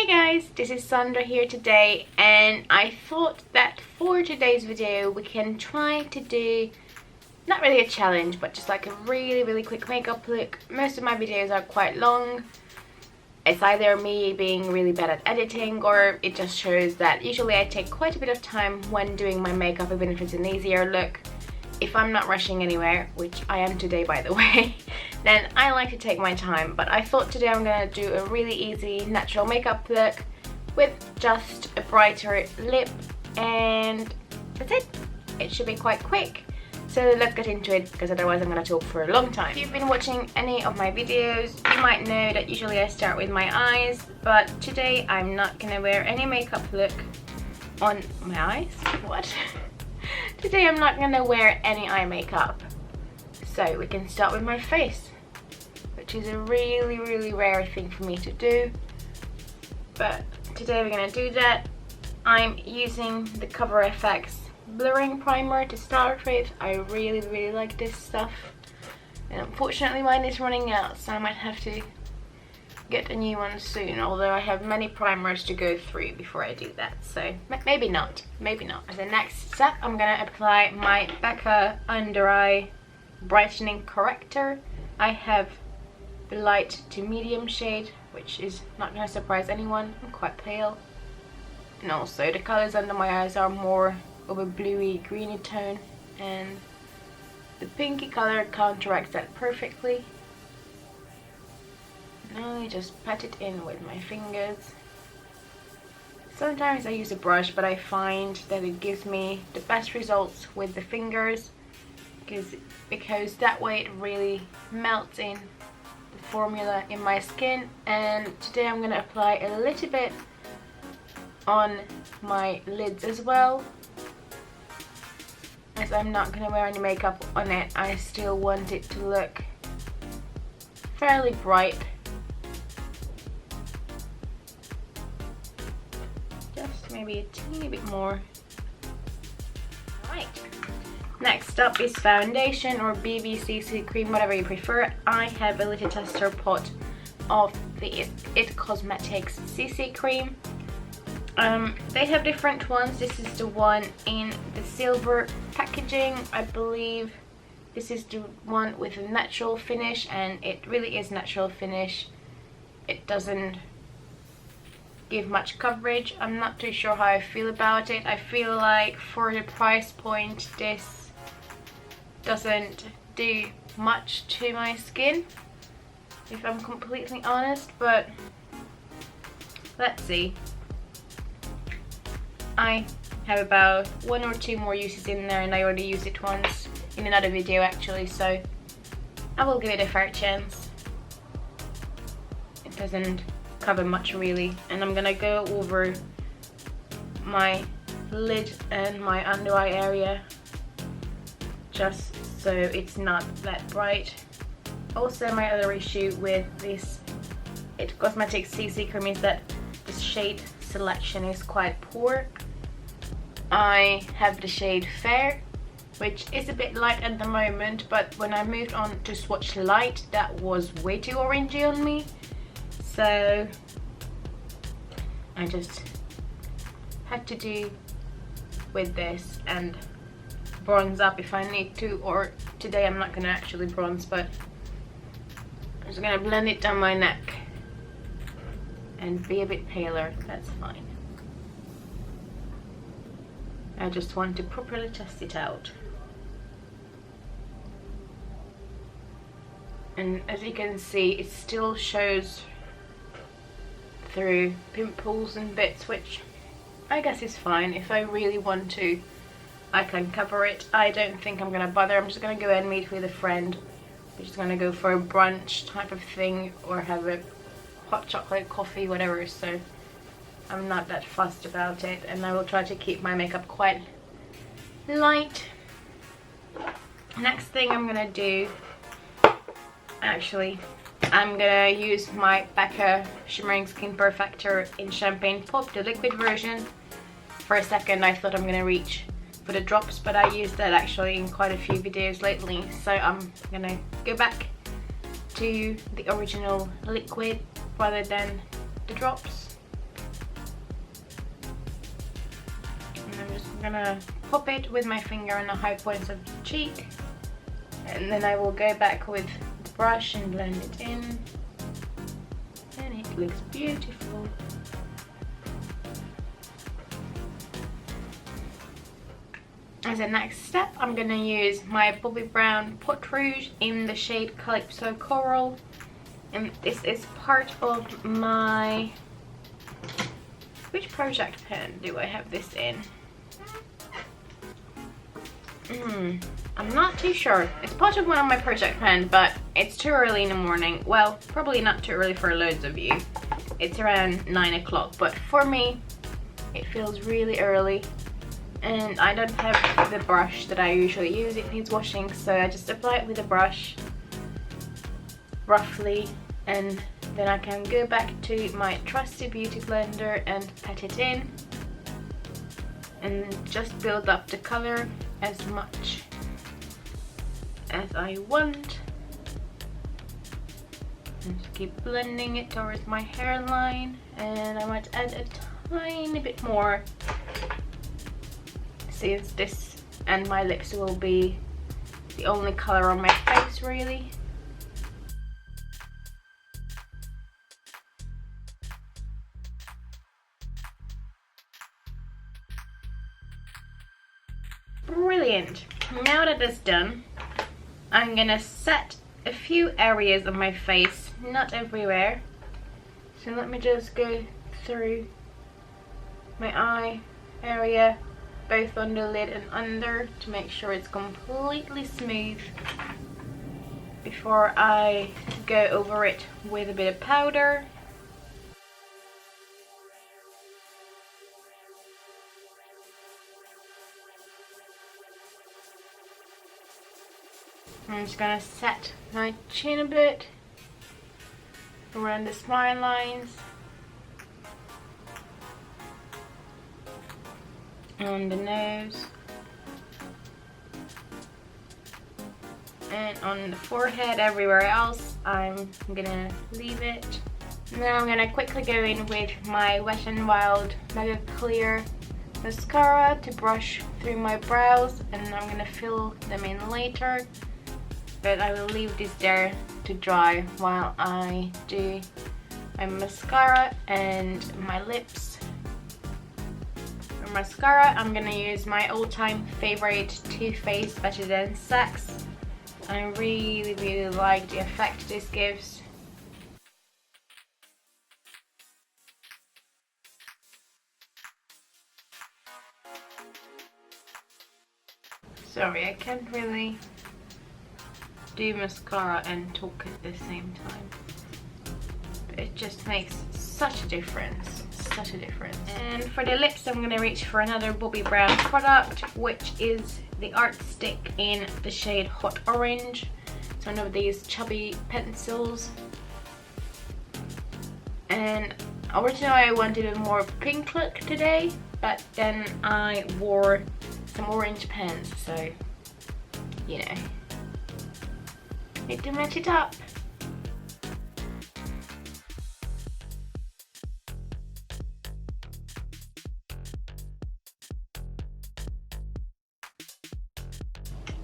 Guys, this is Sandra here today, and I thought that for today's video we can try to do not really a challenge but just like a really quick makeup look. Most of my videos are quite long. It's either me being really bad at editing or it just shows that usually I take quite a bit of time when doing my makeup, even if it's an easier look. If I'm not rushing anywhere, which I am today by the way, then I like to take my time. But I thought today I'm gonna do a really easy natural makeup look with just a brighter lip, and that's it. It should be quite quick. So let's get into it, because otherwise I'm gonna talk for a long time. If you've been watching any of my videos, you might know that usually I start with my eyes, but today I'm not gonna wear any makeup look on my eyes. What? Today I'm not gonna wear any eye makeup, so we can start with my face, which is a really rare thing for me to do, but today we're gonna do that. I'm using the Cover FX blurring primer to start with. I really like this stuff, and unfortunately mine is running out, so I might have to get a new one soon, although I have many primers to go through before I do that, so maybe not. As the next step, I'm gonna apply my Becca under eye brightening corrector. I have the light to medium shade, which is not gonna surprise anyone. I'm quite pale, and also the colors under my eyes are more of a bluey greeny tone, and the pinky color counteracts that perfectly. Now I just pat it in with my fingers. Sometimes I use a brush, but I find that it gives me the best results with the fingers, because that way it really melts in the formula in my skin. And today I'm going to apply a little bit on my lids as well, as I'm not going to wear any makeup on it. I still want it to look fairly bright. Maybe a teeny bit more. Right. Next up is foundation or BB CC cream, whatever you prefer. I have a little tester pot of the It Cosmetics CC cream. They have different ones. This is the one in the silver packaging. I believe this is the one with a natural finish, and it really is natural finish. It doesn't give much coverage. I'm not too sure how I feel about it. I feel like for the price point this doesn't do much to my skin, if I'm completely honest, but let's see. I have about 1 or 2 more uses in there, and I already used it once in another video actually, so I will give it a fair chance. It doesn't cover much really, and I'm gonna go over my lid and my under eye area just so it's not that bright. Also, my other issue with this It Cosmetics CC cream is that the shade selection is quite poor. I have the shade Fair, which is a bit light at the moment, but when I moved on to Swatch Light, that was way too orangey on me. So I just had to do with this and bronze up if I need to, or today I'm not gonna actually bronze, but I'm just gonna blend it down my neck and be a bit paler. That's fine. I just want to properly test it out. And as you can see, it still shows through pimples and bits, which I guess is fine. If I really want to, I can cover it. I don't think I'm gonna bother. I'm just gonna go and meet with a friend. We're just gonna go for a brunch type of thing, or have a hot chocolate coffee, whatever, so I'm not that fussed about it, and I will try to keep my makeup quite light. Next thing I'm gonna do, actually, I'm gonna use my Becca Shimmering Skin Perfector in Champagne Pop, the liquid version. For a second I thought I'm gonna reach for the drops, but I used that actually in quite a few videos lately, so I'm gonna go back to the original liquid rather than the drops. And I'm just gonna pop it with my finger on the high points of the cheek. And then I will go back with the brush and blend it in. And it looks beautiful. As a next step, I'm gonna use my Bobbi Brown Pot Rouge in the shade Calypso Coral. And this is part of my... Which project pen do I have this in? I'm not too sure. It's part of one of my project pens, but it's too early in the morning. Well, probably not too early for loads of you. It's around 9 o'clock, but for me, it feels really early. And I don't have the brush that I usually use. It needs washing, so I just apply it with a brush, roughly, and then I can go back to my trusty beauty blender and pat it in. And just build up the color as much as I want. And just keep blending it towards my hairline, and I might add a tiny bit more, since this and my lips will be the only color on my face really. Brilliant! Now that it's done, I'm gonna set a few areas of my face, not everywhere. So let me just go through my eye area, both on the lid and under, to make sure it's completely smooth before I go over it with a bit of powder. I'm just gonna set my chin a bit around the smile lines, on the nose, and on the forehead. Everywhere else I'm gonna leave it. Now I'm gonna quickly go in with my Wet n Wild Mega Clear mascara to brush through my brows, and I'm gonna fill them in later, but I will leave this there to dry while I do my mascara and my lips. For mascara, I'm gonna use my all-time favorite Too Faced Better Than Sex. I really like the effect this gives. Sorry, I can't really do mascara and talk at the same time, but it just makes such a difference, such a difference. And for the lips, I'm gonna reach for another Bobbi Brown product, which is the Art Stick in the shade Hot Orange. It's one of these chubby pencils, and originally I wanted a more pink look today, but then I wore some orange pens, so you know, need to match it up.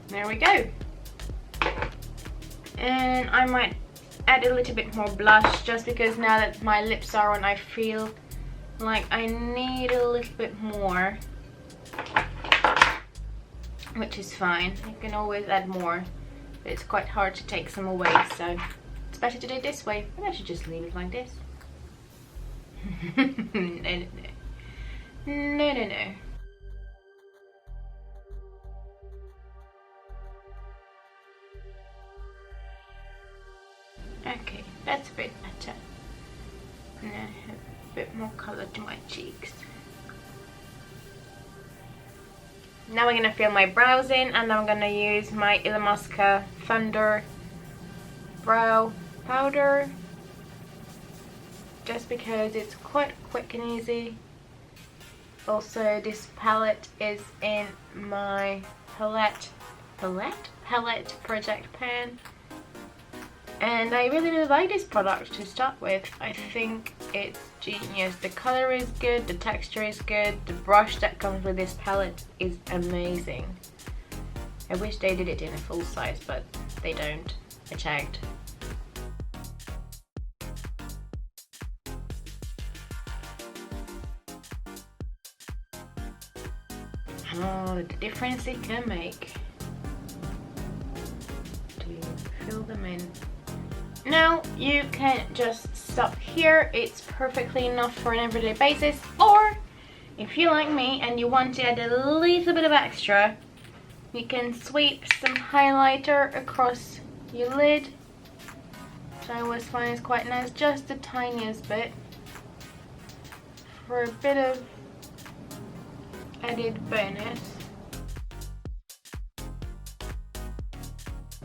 There we go. And I might add a little bit more blush, just because now that my lips are on, I feel like I need a little bit more, which is fine. You can always add more, but it's quite hard to take some away, so it's better to do it this way. Maybe I should just leave it like this. No. Okay, that's a bit better. And I have a bit more colour to my cheeks. Now we're gonna fill my brows in, and I'm gonna use my Illamasqua Thunder brow powder, just because it's quite quick and easy. Also, this palette is in my palette project pan, and I really like this product to start with. I think it's genius. The color is good, the texture is good, the brush that comes with this palette is amazing. I wish they did it in a full size, but they don't. I checked. Oh, the difference it can make. Do you fill them in? Now you can just stop here. It's perfectly enough for an everyday basis, or if you like me and you want to add a little bit of extra, you can sweep some highlighter across your lid, which I always find is quite nice, just the tiniest bit, for a bit of added bonus.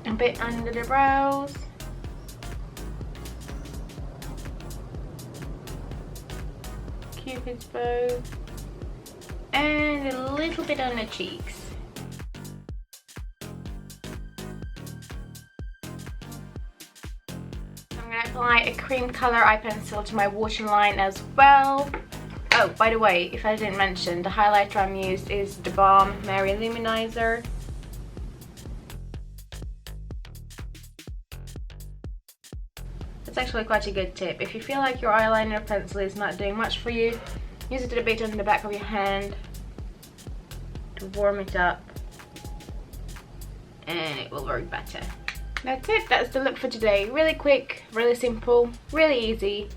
A bit under the brows. Cupid's bow. And a little bit on the cheeks. I'm going to apply a cream color eye pencil to my waterline as well. Oh, by the way, if I didn't mention, the highlighter I'm used is the Balm Mary Luminizer. It's actually quite a good tip. If you feel like your eyeliner pencil is not doing much for you, use it a bit on the back of your hand to warm it up, and it will work better. That's it. That's the look for today. Really quick, really simple, really easy,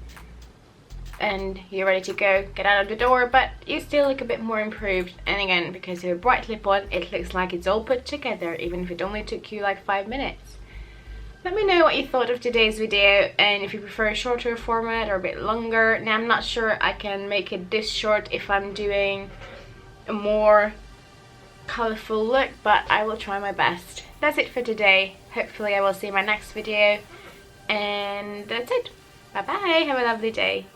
and you're ready to go, get out of the door, but you still look a bit more improved. And again, because you have a bright lip on, it looks like it's all put together, even if it only took you like 5 minutes. Let me know what you thought of today's video, and if you prefer a shorter format or a bit longer. Now, I'm not sure I can make it this short if I'm doing a more colourful look, but I will try my best. That's it for today. Hopefully I will see you in my next video, and that's it. Bye bye, have a lovely day.